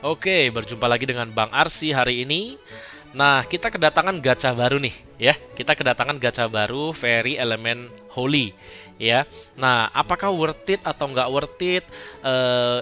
Oke, berjumpa lagi dengan Bang Arsi hari ini. Nah, kita kedatangan gacha baru nih, ya. Kita kedatangan gacha baru Fairy Element Holy, ya. Nah, apakah worth it atau nggak worth it?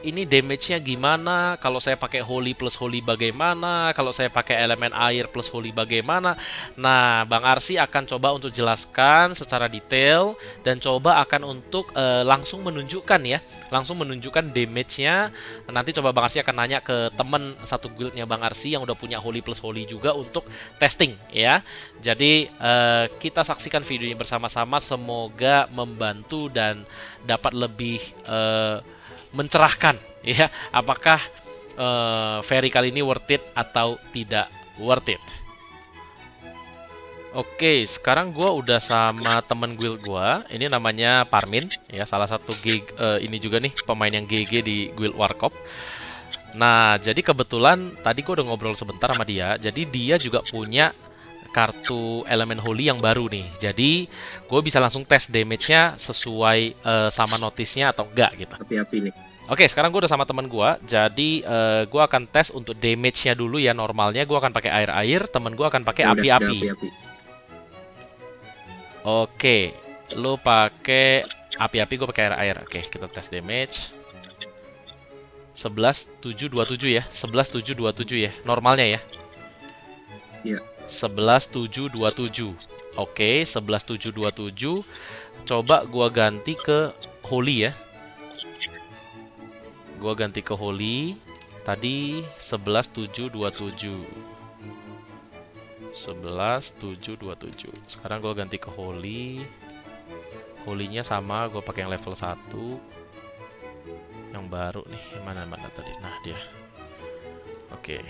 Ini damage-nya gimana? Kalau saya pakai Holy plus Holy bagaimana? Kalau saya pakai elemen air plus Holy bagaimana? Nah, Bang Arsi akan coba untuk jelaskan secara detail dan coba akan untuk langsung menunjukkan ya, langsung menunjukkan damage-nya. Nanti coba Bang Arsi akan nanya ke temen satu guildnya Bang Arsi yang udah punya Holy plus Holy juga untuk testing ya. Jadi kita saksikan videonya bersama-sama, semoga membantu dan dapat lebih mencerahkan ya, apakah Fairy kali ini worth it atau tidak worth it. Oke, sekarang gue udah sama temen guild gue. Ini namanya Parmin, ya salah satu ini juga nih pemain yang GG di guild Warkop. Nah, jadi kebetulan tadi gue udah ngobrol sebentar sama dia. Jadi dia juga punya kartu elemen holy yang baru nih. Jadi gue bisa langsung tes damage-nya sesuai sama notisnya atau enggak gitu. Api-api nih. Oke, sekarang gue udah sama temen gue. Jadi gue akan tes untuk damage-nya dulu ya. Normalnya gue akan pakai air-air, temen gue akan pakai Ya udah, api-api. api-api. Oke, lu pakai api-api, gue pakai air-air. Oke, kita tes damage. 11.727 ya. 11.727 ya. Normalnya ya. Iya. 11.727. Oke, 11.727. Coba gua ganti ke Holy ya. Gua ganti ke Holy. Tadi 11.727. 11.727. Sekarang gua ganti ke Holy. Holy-nya sama, gua pakai yang level 1. Yang baru nih. Mana tadi? Nah, dia. Oke.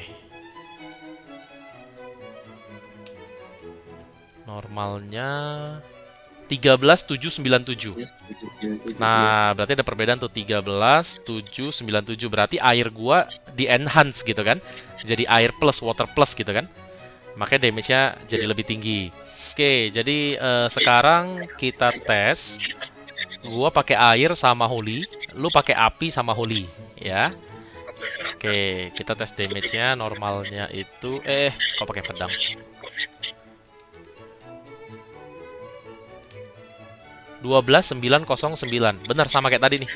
Normalnya 13.797. Nah, berarti ada perbedaan tuh 13.797. Berarti air gua di enhance gitu kan. Jadi air plus, water plus gitu kan. Makanya damage-nya jadi lebih tinggi. Oke, jadi sekarang kita tes. Gua pakai air sama holy, lu pakai api sama holy, ya. Oke, kita tes damage-nya. Normalnya itu kok pakai pedang? 12.909. Benar sama kayak tadi nih.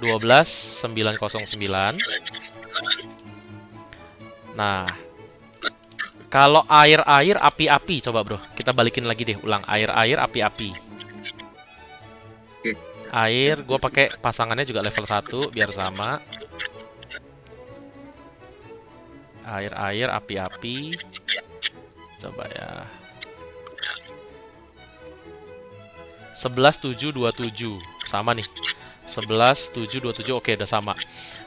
12.909. Nah, kalau air-air api-api coba bro. Kita balikin lagi deh, ulang air-air api-api. Air, gue pakai pasangannya juga level 1 biar sama. Air-air api-api. Coba ya. 11.727 sama nih. 11.727. Oke, udah sama.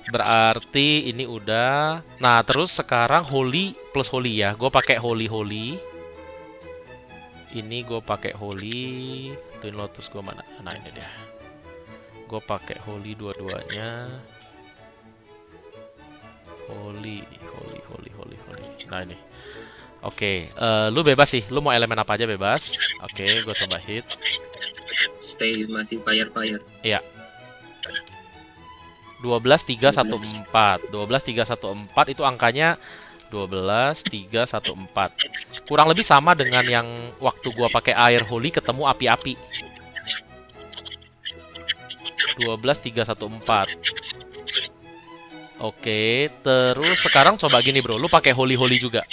Berarti ini udah. Nah, terus sekarang holy plus holy ya. Gue pakai holy. Ini gue pakai holy. Twin Lotus gue mana? Nah, ini dia. Gue pakai holy dua-duanya. Holy. Nah, ini. Oke, lu bebas sih. Lu mau elemen apa aja bebas. Oke, gue coba hit. Stay masih fire. Iya. 12.314. 12.314 itu angkanya 12.314. Kurang lebih sama dengan yang waktu gua pakai air holy ketemu api-api. 12.314. Oke, terus sekarang coba gini bro, lu pakai holy juga.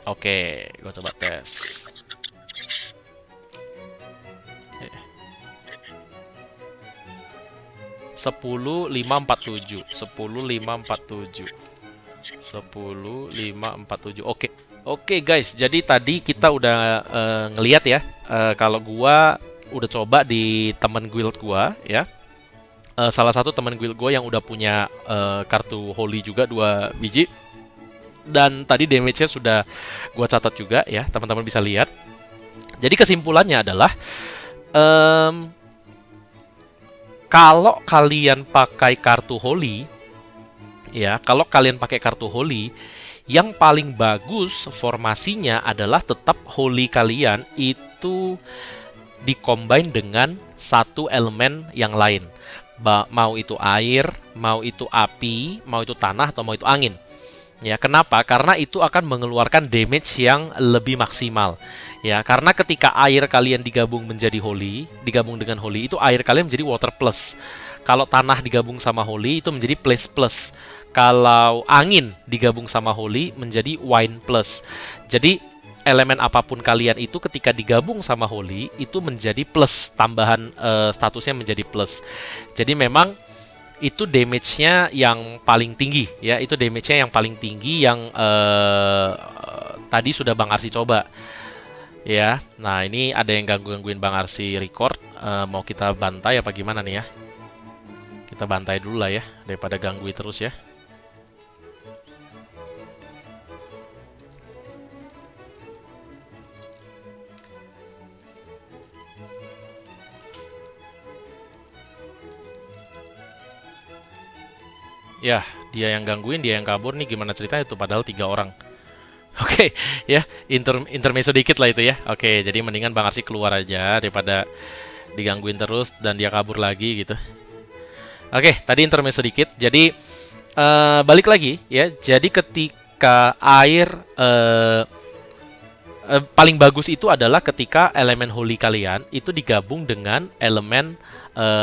Oke, gua coba tes. 10.547. 10.547. Oke guys, jadi tadi kita udah ngeliat ya, kalau gua udah coba di temen guild gua ya. Salah satu temen guild gua yang udah punya kartu holy juga 2 biji. Dan tadi damage-nya sudah gua catat juga ya, teman-teman bisa lihat. Jadi kesimpulannya adalah kalau kalian pakai kartu holy, ya, kalau kalian pakai kartu holy, yang paling bagus formasinya adalah tetap holy kalian itu dikombine dengan satu elemen yang lain. Mau itu air, mau itu api, mau itu tanah, atau mau itu angin. Ya, kenapa? Karena itu akan mengeluarkan damage yang lebih maksimal. Ya, karena ketika air kalian digabung menjadi holy, digabung dengan holy, itu air kalian menjadi water plus. Kalau tanah digabung sama holy, itu menjadi place plus. Kalau angin digabung sama holy, menjadi wine plus. Jadi, elemen apapun kalian itu ketika digabung sama holy, itu menjadi plus. Tambahan statusnya menjadi plus. Jadi memang itu damage-nya yang paling tinggi, ya. Itu damage-nya yang paling tinggi yang tadi sudah Bang Arsi coba. Ya, nah ini ada yang gangguin Bang Arsi record. Mau kita bantai apa gimana nih ya? Kita bantai dulu lah ya, daripada gangguin terus ya. Ya, dia yang gangguin, dia yang kabur nih, gimana ceritanya itu padahal 3 orang. Oke, ya, intermezzo dikit lah itu ya. Oke, jadi mendingan Bang Arsi keluar aja daripada digangguin terus dan dia kabur lagi gitu. Oke, tadi intermezzo dikit. Jadi balik lagi ya. Jadi ketika air paling bagus itu adalah ketika elemen holy kalian itu digabung dengan elemen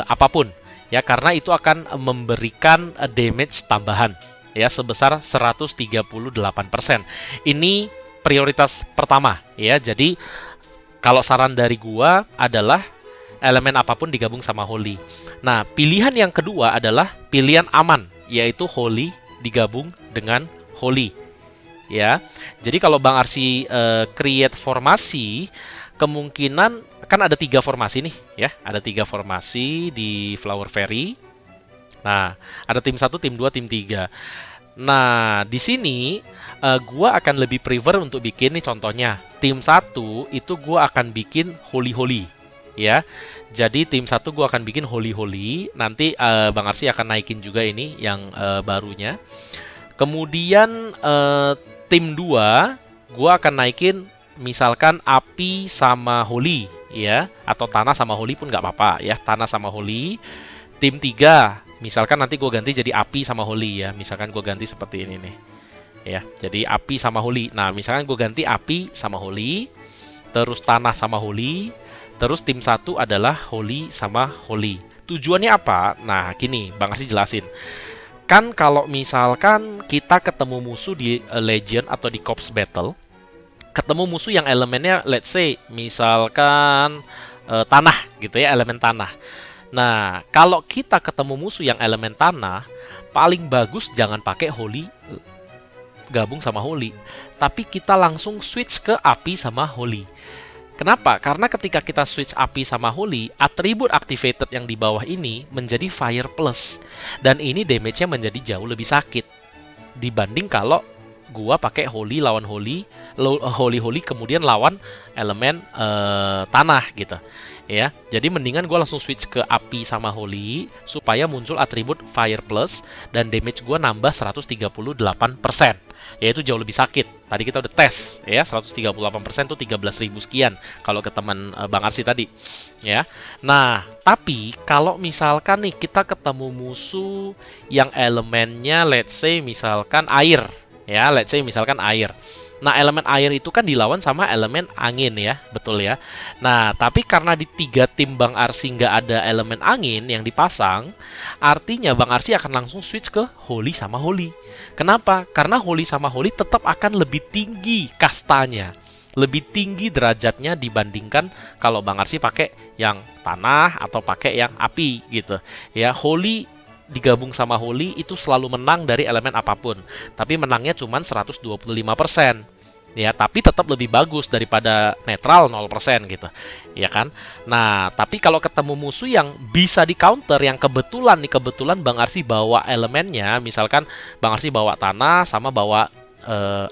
apapun. Ya, karena itu akan memberikan damage tambahan ya sebesar 138%. Ini prioritas pertama ya. Jadi kalau saran dari gua adalah elemen apapun digabung sama holy. Nah, pilihan yang kedua adalah pilihan aman, yaitu holy digabung dengan holy. Ya. Jadi kalau Bang Arsi create formasi, kemungkinan kan ada 3 formasi nih ya, ada 3 formasi di Flower Fairy. Nah, ada tim 1, tim 2, tim 3. Nah, di sini gua akan lebih prefer untuk bikin nih contohnya. Tim 1 itu gua akan bikin holy-holy ya. Jadi tim 1 gua akan bikin holy-holy. Nanti Bang Arsi akan naikin juga ini yang barunya. Kemudian tim 2 gua akan naikin misalkan api sama holy ya, atau tanah sama holy pun nggak apa-apa ya, tanah sama holy. Tim 3 misalkan nanti gue ganti jadi api sama holy ya, misalkan gue ganti seperti ini nih ya, jadi api sama holy. Nah, misalkan gue ganti api sama holy, terus tanah sama holy, terus tim 1 adalah holy sama holy. Tujuannya apa? Nah, gini Bang Arsi jelasin. Kan kalau misalkan kita ketemu musuh di Legion atau di Corps Battle, ketemu musuh yang elemennya let's say misalkan tanah gitu ya, elemen tanah. Nah, kalau kita ketemu musuh yang elemen tanah, paling bagus jangan pakai holy gabung sama holy, tapi kita langsung switch ke api sama holy. Kenapa? Karena ketika kita switch api sama holy, atribut activated yang di bawah ini menjadi fire plus, dan ini damage-nya menjadi jauh lebih sakit dibanding kalau gua pakai holy lawan holy, holy kemudian lawan elemen tanah gitu ya. Jadi mendingan gua langsung switch ke api sama holy supaya muncul atribut fire plus dan damage gua nambah 138%, yaitu jauh lebih sakit. Tadi kita udah tes ya, 138% tuh 13.000 sekian kalau ke teman Bang Arsi tadi ya. Nah, tapi kalau misalkan nih kita ketemu musuh yang elemennya let's say misalkan air ya, let's say misalkan air. Nah, elemen air itu kan dilawan sama elemen angin ya, betul ya. Nah, tapi karena di 3 tim Bang Arsi nggak ada elemen angin yang dipasang, artinya Bang Arsi akan langsung switch ke holy sama holy. Kenapa? Karena holy sama holy tetap akan lebih tinggi kastanya, lebih tinggi derajatnya dibandingkan kalau Bang Arsi pakai yang tanah atau pakai yang api gitu. Ya, holy digabung sama holy itu selalu menang dari elemen apapun, tapi menangnya cuma 125%. Ya, tapi tetap lebih bagus daripada netral 0% gitu. Ya kan? Nah, tapi kalau ketemu musuh yang bisa di counter, yang kebetulan Bang Arsi bawa elemennya, misalkan Bang Arsi bawa tanah sama bawa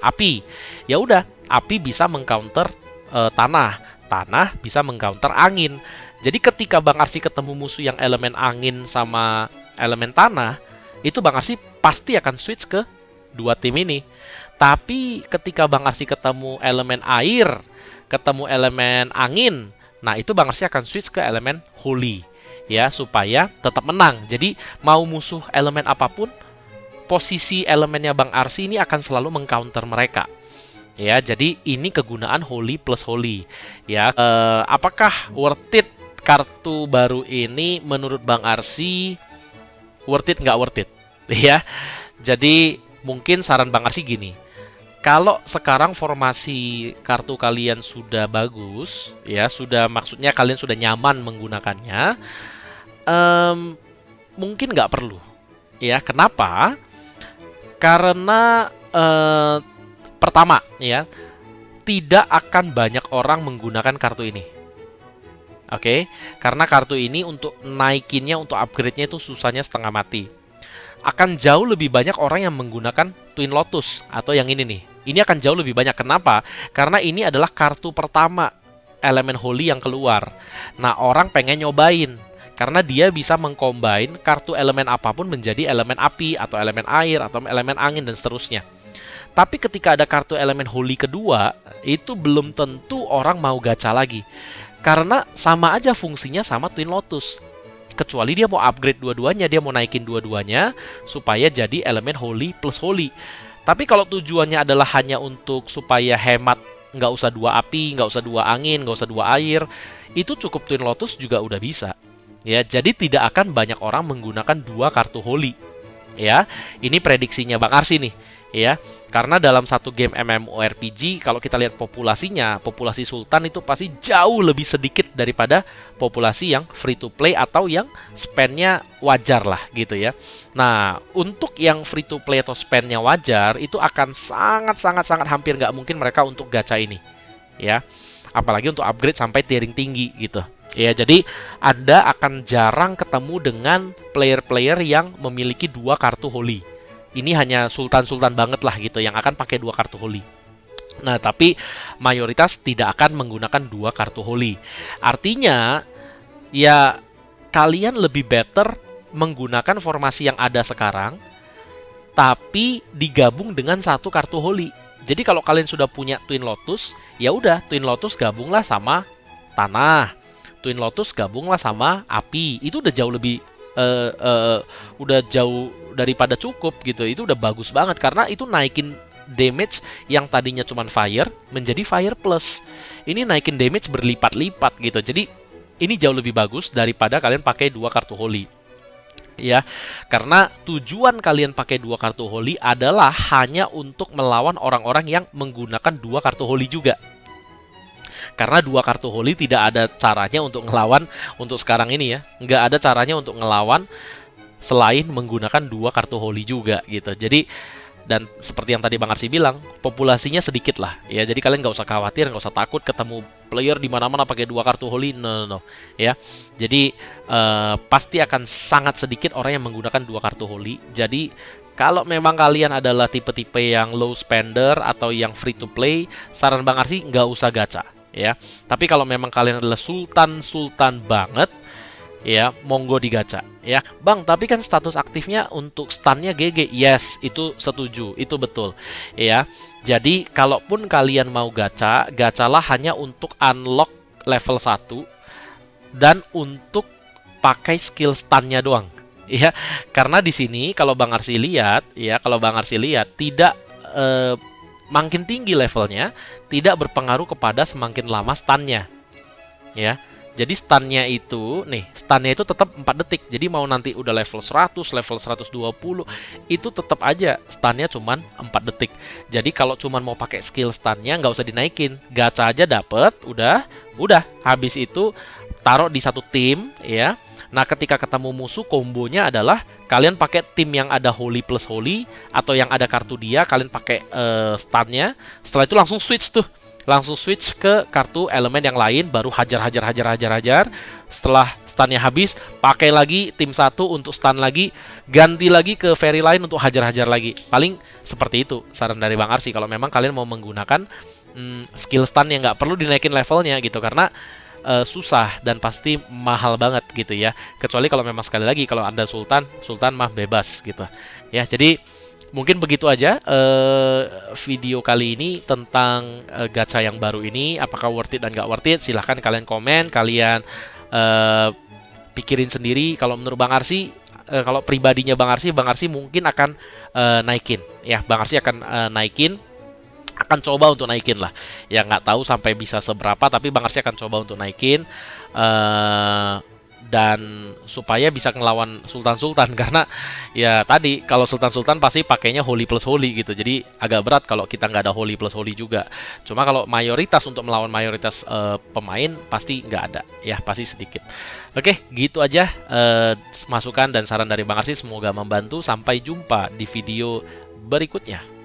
api. Ya udah, api bisa mengcounter tanah, tanah bisa mengcounter angin. Jadi ketika Bang Arsi ketemu musuh yang elemen angin sama elemen tanah, itu Bang Arsi pasti akan switch ke 2 tim ini. Tapi ketika Bang Arsi ketemu elemen air, ketemu elemen angin, Nah, itu Bang Arsi akan switch ke elemen Holy ya, supaya tetap menang. Jadi mau musuh elemen apapun, posisi elemennya Bang Arsi ini akan selalu mengcounter mereka. Ya, jadi ini kegunaan Holy plus Holy. Ya, apakah worth it kartu baru ini menurut Bang Arsi? Worth it nggak worth it? Ya, jadi mungkin saran Bang Arsi gini. Kalau sekarang formasi kartu kalian sudah bagus, ya maksudnya kalian sudah nyaman menggunakannya, mungkin nggak perlu. Ya, kenapa? Karena pertama, ya tidak akan banyak orang menggunakan kartu ini. Oke, karena kartu ini untuk naikinnya, untuk upgrade-nya itu susahnya setengah mati. Akan jauh lebih banyak orang yang menggunakan Twin Lotus atau yang ini nih. Ini akan jauh lebih banyak. Kenapa? Karena ini adalah kartu pertama elemen Holy yang keluar. Nah, orang pengen nyobain. Karena dia bisa mengcombine kartu elemen apapun menjadi elemen api, atau elemen air, atau elemen angin, dan seterusnya. Tapi ketika ada kartu elemen Holy kedua, itu belum tentu orang mau gacha lagi. Karena sama aja fungsinya sama Twin Lotus. Kecuali dia mau upgrade dua-duanya, dia mau naikin dua-duanya supaya jadi elemen Holy plus Holy. Tapi kalau tujuannya adalah hanya untuk supaya hemat, nggak usah dua api, nggak usah dua angin, nggak usah dua air, itu cukup Twin Lotus juga udah bisa. Ya, jadi tidak akan banyak orang menggunakan dua kartu Holy. Ya, ini prediksinya Bang Arsi nih. Ya, karena dalam satu game MMORPG, kalau kita lihat populasinya, populasi Sultan itu pasti jauh lebih sedikit daripada populasi yang free to play atau yang spendnya wajar lah gitu ya. Nah, untuk yang free to play atau spendnya wajar, itu akan sangat hampir nggak mungkin mereka untuk gacha ini. Ya, apalagi untuk upgrade sampai tiering tinggi gitu. Ya, jadi Anda akan jarang ketemu dengan player-player yang memiliki dua kartu Holy. Ini hanya sultan-sultan banget lah gitu yang akan pakai dua kartu Holy. Nah, tapi mayoritas tidak akan menggunakan dua kartu Holy. Artinya, ya kalian lebih better menggunakan formasi yang ada sekarang, tapi digabung dengan satu kartu Holy. Jadi kalau kalian sudah punya Twin Lotus, ya udah Twin Lotus gabunglah sama tanah. Twin Lotus gabunglah sama api. Itu udah jauh lebih udah jauh daripada cukup gitu. Itu udah bagus banget karena itu naikin damage yang tadinya cuma fire menjadi fire plus. Ini naikin damage berlipat-lipat gitu. Jadi ini jauh lebih bagus daripada kalian pakai dua kartu Holy. Ya, karena tujuan kalian pakai dua kartu Holy adalah hanya untuk melawan orang-orang yang menggunakan dua kartu Holy juga. Karena dua kartu Holy tidak ada caranya untuk ngelawan untuk sekarang ini ya. Nggak ada caranya untuk ngelawan selain menggunakan dua kartu Holy juga gitu. Jadi, dan seperti yang tadi Bang Arsi bilang, populasinya sedikit lah ya. Jadi kalian nggak usah khawatir, nggak usah takut ketemu player di mana-mana pakai dua kartu Holy. No. Ya. Jadi pasti akan sangat sedikit orang yang menggunakan dua kartu Holy. Jadi kalau memang kalian adalah tipe-tipe yang low spender atau yang free to play, saran Bang Arsi nggak usah gacha. Ya, tapi kalau memang kalian adalah sultan banget, ya monggo digacha. Ya, Bang, tapi kan status aktifnya untuk stunnya GG. Yes, itu setuju, itu betul. Ya, jadi kalaupun kalian mau gacha, gachalah hanya untuk unlock level 1 dan untuk pakai skill stunnya doang. Ya, karena di sini kalau Bang Arsi lihat, tidak makin tinggi levelnya, tidak berpengaruh kepada semakin lama stunnya. Ya. Jadi stunnya itu tetap 4 detik. Jadi mau nanti udah level 100, level 120, itu tetap aja stunnya cuman 4 detik. Jadi kalau cuman mau pakai skill stunnya nggak usah dinaikin. Gacha aja dapet, udah. Habis itu taruh di satu tim, ya. Nah, ketika ketemu musuh, kombonya adalah kalian pakai tim yang ada Holy plus Holy, atau yang ada kartu dia, kalian pakai stunnya. Setelah itu langsung switch ke kartu elemen yang lain, baru hajar. Setelah stunnya habis, pakai lagi tim satu untuk stun lagi, ganti lagi ke fairy lain untuk hajar lagi. Paling seperti itu saran dari Bang Arsi kalau memang kalian mau menggunakan skill stun yang nggak perlu dinaikin levelnya gitu, karena susah dan pasti mahal banget gitu ya. Kecuali kalau memang sekali lagi kalau Anda sultan mah bebas gitu. Ya, jadi Mungkin begitu aja video kali ini tentang gacha yang baru ini. Apakah worth it dan nggak worth it? Silahkan kalian komen, kalian eh, pikirin sendiri. Kalau menurut Bang Arsi, kalau pribadinya Bang Arsi mungkin akan naikin. Ya, Bang Arsi akan naikin, akan coba untuk naikin lah. Ya nggak tahu sampai bisa seberapa, tapi Bang Arsi akan coba untuk naikin. Dan supaya bisa ngelawan Sultan-Sultan karena ya tadi kalau Sultan-Sultan pasti pakainya Holy plus Holy gitu, jadi agak berat kalau kita nggak ada Holy plus Holy juga. Cuma kalau mayoritas untuk melawan mayoritas pemain pasti nggak ada, ya pasti sedikit. Oke, gitu aja masukan dan saran dari Bang Arsi, semoga membantu. Sampai jumpa di video berikutnya.